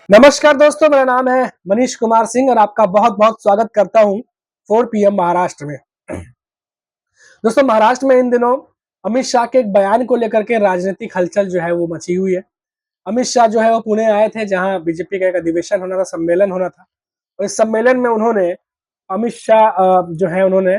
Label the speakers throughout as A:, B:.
A: नमस्कार दोस्तों, मेरा नाम है मनीष कुमार सिंह और आपका बहुत बहुत स्वागत करता हूं 4 PM महाराष्ट्र में। दोस्तों, महाराष्ट्र में इन दिनों अमित शाह के एक बयान को लेकर के राजनीतिक हलचल जो है वो मची हुई है। अमित शाह जो है वो पुणे आए थे, जहां बीजेपी का एक अधिवेशन होना था, सम्मेलन होना था। और इस सम्मेलन में उन्होंने अमित शाह जो है उन्होंने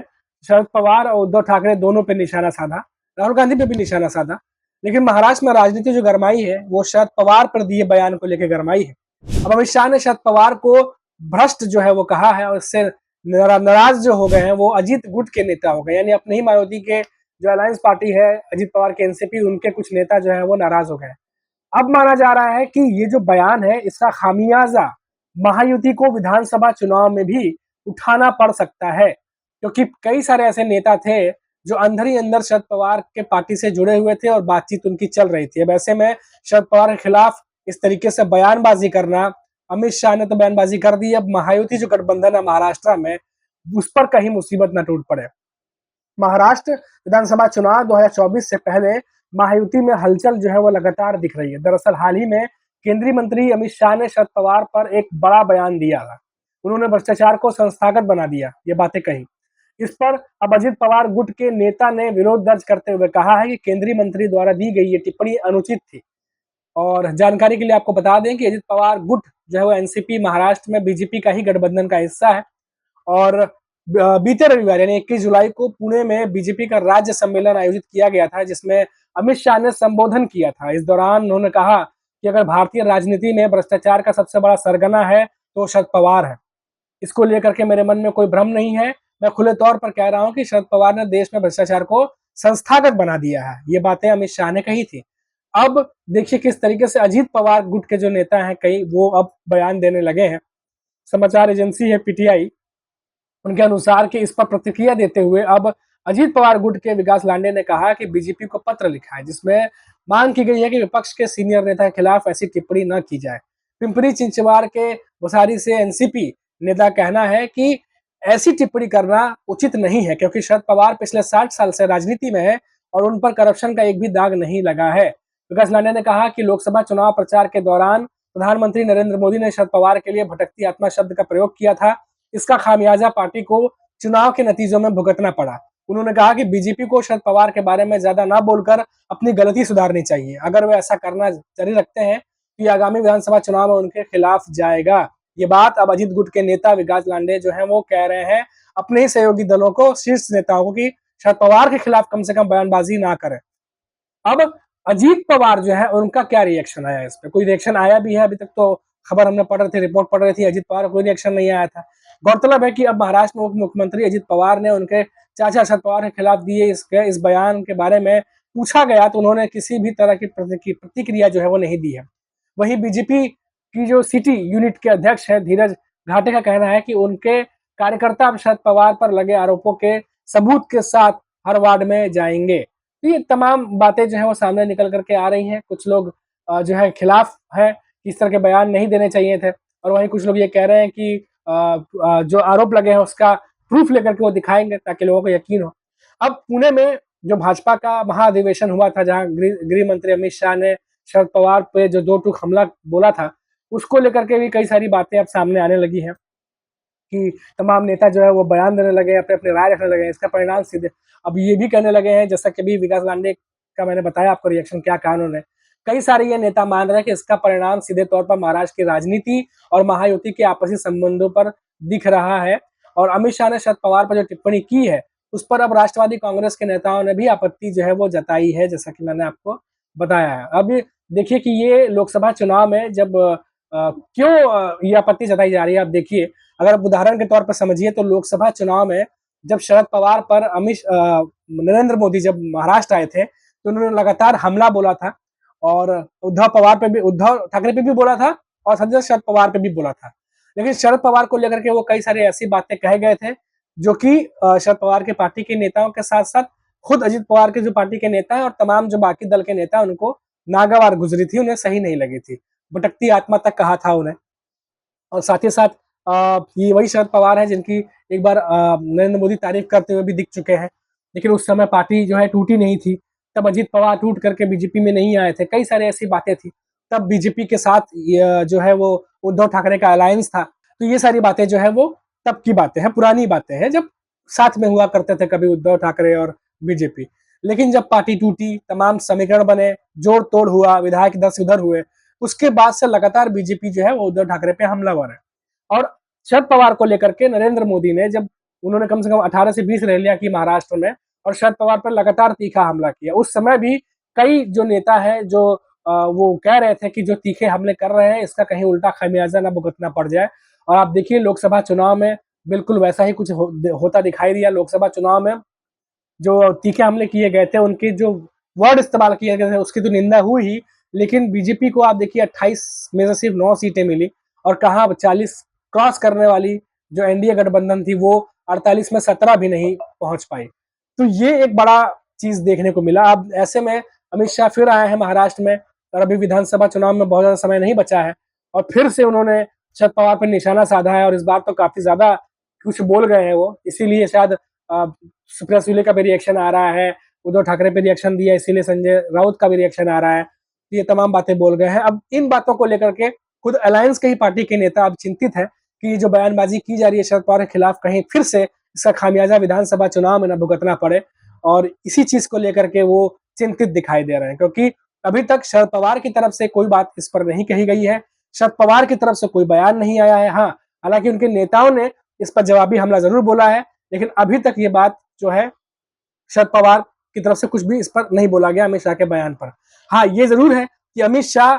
A: शरद पवार और उद्धव ठाकरे दोनों पे निशाना साधा, राहुल गांधी पे भी निशाना साधा। लेकिन महाराष्ट्र में राजनीति जो गरमाई है वो शरद पवार पर दिए बयान को लेकर गरमाई है। अब अमित शाह ने शरद पवार को भ्रष्ट जो है वो कहा है और इससे नाराज जो हो गए हैं वो अजीत गुट के नेता हो गए, यानी अपने ही मायावती के जो अलायंस पार्टी है अजीत पवार के एनसीपी, उनके कुछ नेता जो है वो नाराज हो गए। अब माना जा रहा है कि ये जो बयान है इसका खामियाजा महायुति को विधानसभा चुनाव में भी उठाना पड़ सकता है, क्योंकि कई सारे ऐसे नेता थे जो अंदर ही अंदर शरद पवार के पार्टी से जुड़े हुए थे और बातचीत उनकी चल रही थी। अब ऐसे में शरद पवार के खिलाफ इस तरीके से बयानबाजी करना, अमित शाह ने तो बयानबाजी कर दी, अब महायुति जो गठबंधन है महाराष्ट्र में उस पर कहीं मुसीबत न टूट पड़े। महाराष्ट्र विधानसभा चुनाव 2024 से पहले महायुति में हलचल जो है वो लगातार दिख रही है। दरअसल हाल ही में केंद्रीय मंत्री अमित शाह ने शरद पवार पर एक बड़ा बयान दिया था। उन्होंने भ्रष्टाचार को संस्थागत बना दिया, ये बातें कही। इस पर अब अजित पवार गुट के नेता ने विरोध दर्ज करते हुए कहा है कि केंद्रीय मंत्री द्वारा दी गई ये टिप्पणी अनुचित थी। और जानकारी के लिए आपको बता दें कि अजित पवार गुट जो है वो एनसीपी महाराष्ट्र में बीजेपी का ही गठबंधन का हिस्सा है। और बीते रविवार यानी 21 जुलाई को पुणे में बीजेपी का राज्य सम्मेलन आयोजित किया गया था, जिसमें अमित शाह ने संबोधन किया था। इस दौरान उन्होंने कहा कि अगर भारतीय राजनीति में भ्रष्टाचार का सबसे बड़ा सरगना है तो शरद पवार है। इसको लेकर के मेरे मन में कोई भ्रम नहीं है। मैं खुले तौर पर कह रहा हूं कि शरद पवार ने देश में भ्रष्टाचार को संस्थागत बना दिया है। ये बातें अमित शाह ने कही थी। अब देखिए किस तरीके से अजीत पवार गुट के जो नेता हैं कई, वो अब बयान देने लगे हैं। समाचार एजेंसी है पीटीआई, उनके अनुसार कि इस पर प्रतिक्रिया देते हुए अब अजीत पवार गुट के विकास लांडे ने कहा कि बीजेपी को पत्र लिखा है, जिसमें मांग की गई है कि विपक्ष के सीनियर नेता के खिलाफ ऐसी टिप्पणी न की जाए। पिंपरी चिंचवाड़ के वसारी से एनसीपी नेता कहना है कि ऐसी टिप्पणी करना उचित नहीं है, क्योंकि शरद पवार पिछले 60 साल से राजनीति में है और उन पर करप्शन का एक भी दाग नहीं लगा है। विकास लांडे ने कहा कि लोकसभा चुनाव प्रचार के दौरान प्रधानमंत्री नरेंद्र मोदी ने शरद पवार के लिए भटकती आत्मा शब्द का प्रयोग किया था। इसका खामियाजा पार्टी को चुनाव के नतीजों में भुगतना पड़ा। उन्होंने कहा कि बीजेपी को शरद पवार के बारे में ज्यादा ना बोलकर अपनी गलती सुधारनी चाहिए। अगर वे ऐसा करना जारी रखते हैं तो ये आगामी विधानसभा चुनाव में उनके खिलाफ जाएगा। ये बात अब अजीत गुट के नेता विकास लांडे जो है वो कह रहे हैं अपने ही सहयोगी दलों को, शीर्ष नेताओं को, कि शरद पवार के खिलाफ कम से कम बयानबाजी ना करें। अब अजीत पवार जो है उनका क्या रिएक्शन आया, इस पे कोई रिएक्शन आया भी है? अभी तक तो खबर हमने पढ़ रहे थे, रिपोर्ट पढ़ रही थी, अजीत पवार कोई रिएक्शन नहीं आया था। गौरतलब है कि अब महाराष्ट्र में उप मुख्यमंत्री अजीत पवार ने उनके चाचा शरद पवार के खिलाफ दिए इस बयान के बारे में पूछा गया तो उन्होंने किसी भी तरह की प्रतिक्रिया जो है वो नहीं दी है। वहीं बीजेपी की जो सिटी यूनिट के अध्यक्ष है धीरज घाटे का कहना है कि उनके कार्यकर्ता अब शरद पवार पर लगे आरोपों के सबूत के साथ हर वार्ड में जाएंगे। तो ये तमाम बातें जो है वो सामने निकल करके आ रही हैं। कुछ लोग जो है खिलाफ है कि इस तरह के बयान नहीं देने चाहिए थे, और वहीं कुछ लोग ये कह रहे हैं कि जो आरोप लगे हैं उसका प्रूफ लेकर के वो दिखाएंगे ताकि लोगों को यकीन हो। अब पुणे में जो भाजपा का महाधिवेशन हुआ था, जहां गृह मंत्री अमित शाह ने शरद पवार पे जो दो टूक हमला बोला था, उसको लेकर के भी कई सारी बातें अब सामने आने लगी हैं कि तमाम नेता जो है वो बयान देने लगे, अपने अपने राय रखने लगे। इसका परिणाम सीधे अब ये भी कहने लगे हैं, जैसा कि अभी विकास लांडे का मैंने बताया आपको रिएक्शन क्या कहा उन्होंने। कई सारे ये नेता मान रहे हैं कि इसका परिणाम सीधे तौर पर महाराष्ट्र की राजनीति और महायुति के आपसी संबंधों पर दिख रहा है। और अमित शाह ने शरद पवार पर जो टिप्पणी की है उस पर अब राष्ट्रवादी कांग्रेस के नेताओं ने भी आपत्ति जो है वो जताई है, जैसा कि मैंने आपको बताया है। अब देखिए कि ये लोकसभा चुनाव में जब क्यों ये आपत्ति जताई जा रही है, आप देखिए। अगर आप उदाहरण के तौर पर समझिए तो लोकसभा चुनाव में जब शरद पवार पर नरेंद्र मोदी जब महाराष्ट्र आए थे तो उन्होंने लगातार हमला बोला था, और उद्धव ठाकरे पे भी बोला था और संजय शरद पवार पे भी बोला था। लेकिन शरद पवार को लेकर के वो कई सारी ऐसी बातें कहे गए थे जो कि शरद पवार के पार्टी के नेताओं के साथ साथ खुद अजित पवार के जो पार्टी के नेता हैं और तमाम जो बाकी दल के नेता उनको नागवार गुजरी थी, उन्हें सही नहीं लगी थी। भटकती आत्मा तक कहा था उन्हें। और साथ ही साथ ये वही शरद पवार है जिनकी एक बार नरेंद्र मोदी तारीफ करते हुए भी दिख चुके हैं, लेकिन उस समय पार्टी जो है टूटी नहीं थी। तब अजीत पवार टूट करके बीजेपी में नहीं आए थे, कई सारी ऐसी बातें थी। तब बीजेपी के साथ जो है वो उद्धव ठाकरे का अलायंस था। तो ये सारी बातें जो है वो तब की बातें हैं, पुरानी बातें हैं, जब साथ में हुआ करते थे कभी उद्धव ठाकरे और बीजेपी। लेकिन जब पार्टी टूटी, तमाम समीकरण बने, जोड़ तोड़ हुआ, विधायक 10 उधर हुए, उसके बाद से लगातार बीजेपी जो है वो उद्धव ठाकरे पे हमलावर है। और शरद पवार को लेकर के नरेंद्र मोदी ने, जब उन्होंने कम से कम 18 से 20 रैलियां की महाराष्ट्र में और शरद पवार पर लगातार तीखा हमला किया। उस समय भी कई जो नेता है जो वो कह रहे थे कि जो तीखे हमले कर रहे हैं इसका कहीं उल्टा खमियाजा ना भुगतना पड़ जाए। और आप देखिए लोकसभा चुनाव में बिल्कुल वैसा ही कुछ होता दिखाई दिया। लोकसभा चुनाव में जो तीखे हमले किए गए थे, उनके जो वर्ड इस्तेमाल किए गए थे उसकी तो निंदा हुई ही, लेकिन बीजेपी को आप देखिए 28 में से सिर्फ 9 सीटें मिली और कहाँ 40 क्रॉस करने वाली जो एनडीए गठबंधन थी वो 48 में 17 भी नहीं पहुंच पाई। तो ये एक बड़ा चीज देखने को मिला। अब ऐसे में अमित शाह फिर आए हैं महाराष्ट्र में और अभी विधानसभा चुनाव में बहुत ज्यादा समय नहीं बचा है और फिर से उन्होंने शरद पवार पर निशाना साधा है और इस बार तो काफी ज्यादा कुछ बोल गए हैं वो, इसीलिए शायद सुप्रिया सुले का भी रिएक्शन आ रहा है, उद्धव ठाकरे पे रिएक्शन दिया इसीलिए संजय राउत का भी रिएक्शन आ रहा है। ये तमाम बातें बोल गए हैं। अब इन बातों को लेकर के खुद अलायंस के ही पार्टी के नेता अब चिंतित है कि जो बयानबाजी की जा रही है शरद पवार के खिलाफ कहीं फिर से इसका खामियाजा विधानसभा चुनाव में न भुगतना पड़े, और इसी चीज को लेकर के वो चिंतित दिखाई दे रहे हैं। क्योंकि अभी तक शरद पवार की तरफ से कोई बात इस पर नहीं कही गई है, शरद पवार की तरफ से कोई बयान नहीं आया है। हाँ, हालांकि उनके नेताओं ने इस पर जवाबी हमला जरूर बोला है, लेकिन अभी तक ये बात जो है शरद पवार की तरफ से कुछ भी इस पर नहीं बोला गया अमित शाह के बयान पर। हाँ, ये जरूर है कि अमित शाह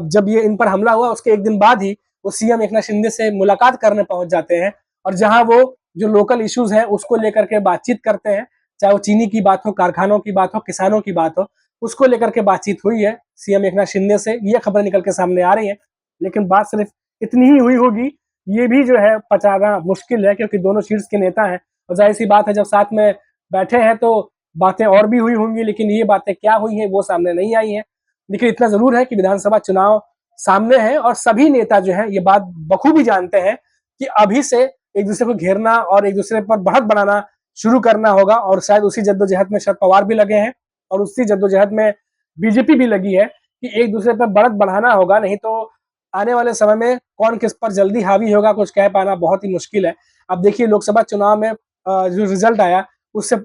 A: जब ये इन पर हमला हुआ उसके एक दिन बाद ही वो सीएम एकनाथ शिंदे से मुलाकात करने पहुंच जाते हैं और जहां वो जो लोकल इश्यूज हैं उसको लेकर के बातचीत करते हैं, चाहे वो चीनी की बात हो, कारखानों की बात हो, किसानों की बात हो, उसको लेकर के बातचीत हुई है सीएम एकनाथ शिंदे से। ये खबर निकल के सामने आ रही है, लेकिन बात सिर्फ इतनी ही हुई होगी ये भी जो है पचाना मुश्किल है, क्योंकि दोनों शीर्ष के नेता हैं और जाहिर सी बात है जब साथ में बैठे हैं तो बातें और भी हुई होंगी, लेकिन ये बातें क्या हुई हैं वो सामने नहीं आई हैं। लेकिन इतना जरूर है कि विधानसभा चुनाव सामने है और सभी नेता जो है ये बात बखूबी जानते हैं कि अभी से एक दूसरे को घेरना और एक दूसरे पर बढ़त बनाना शुरू करना होगा। और शायद उसी जद्दोजहद में शरद पवार भी लगे हैं और उसी जद्दोजहद में बीजेपी भी लगी है कि एक दूसरे पर बढ़त बढ़ाना होगा, नहीं तो आने वाले समय में कौन किस पर जल्दी हावी होगा कुछ कह पाना बहुत ही मुश्किल है। अब देखिए लोकसभा चुनाव में जो रिजल्ट आया उससे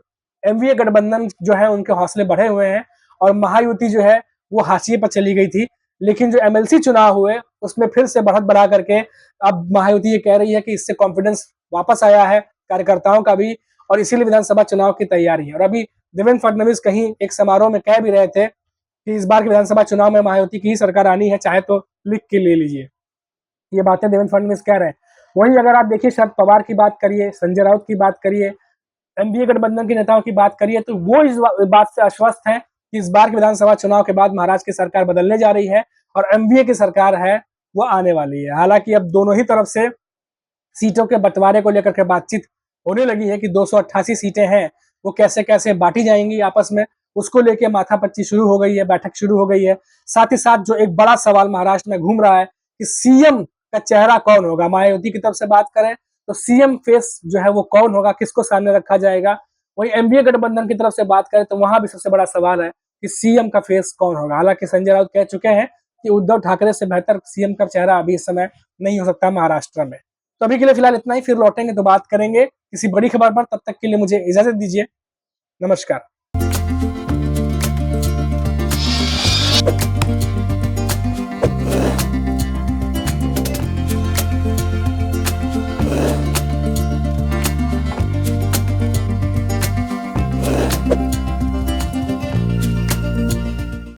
A: एनडीए गठबंधन जो है उनके हौसले बढ़े हुए हैं और महायुति जो है वो हाशिए पर चली गई थी। लेकिन जो एमएलसी चुनाव हुए उसमें फिर से बढ़त बढ़ा करके अब महायुति ये कह रही है कि इससे कॉन्फिडेंस वापस आया है कार्यकर्ताओं का भी, और इसीलिए विधानसभा चुनाव की तैयारी है। और अभी देवेंद्र फडणवीस कहीं एक समारोह में कह भी रहे थे कि इस बार के विधानसभा चुनाव में महायुति की ही सरकार आनी है, चाहे तो लिख के ले लीजिए। ये बातें देवेंद्र फडणवीस कह रहे हैं। वहीं अगर आप देखिए शरद पवार की बात करिए, संजय राउत की बात करिए, एनडीए गठबंधन के नेताओं की बात करिए, तो वो इस बात से आश्वस्त है कि इस बार के विधानसभा चुनाव के बाद महाराष्ट्र की सरकार बदलने जा रही है और एनडीए की सरकार है वो आने वाली है। हालांकि अब दोनों ही तरफ से सीटों के बंटवारे को लेकर के बातचीत होने लगी है कि 288 सीटें हैं वो कैसे कैसे बांटी जाएंगी आपस में, उसको लेके माथापच्ची शुरू हो गई है, बैठक शुरू हो गई है। साथ ही साथ जो एक बड़ा सवाल महाराष्ट्र में घूम रहा है कि सीएम का चेहरा कौन होगा। मायावती की तरफ से बात करें तो सीएम फेस जो है वो कौन होगा, किसको सामने रखा जाएगा। वही एनडीए गठबंधन की तरफ से बात करें तो वहां भी सबसे बड़ा सवाल है कि सीएम का फेस कौन होगा। हालांकि संजय राउत कह चुके हैं कि उद्धव ठाकरे से बेहतर सीएम का चेहरा अभी इस समय नहीं हो सकता महाराष्ट्र में। तो अभी के लिए फिलहाल इतना ही, फिर लौटेंगे तो बात करेंगे किसी बड़ी खबर पर। तब तक के लिए मुझे इजाजत दीजिए, नमस्कार।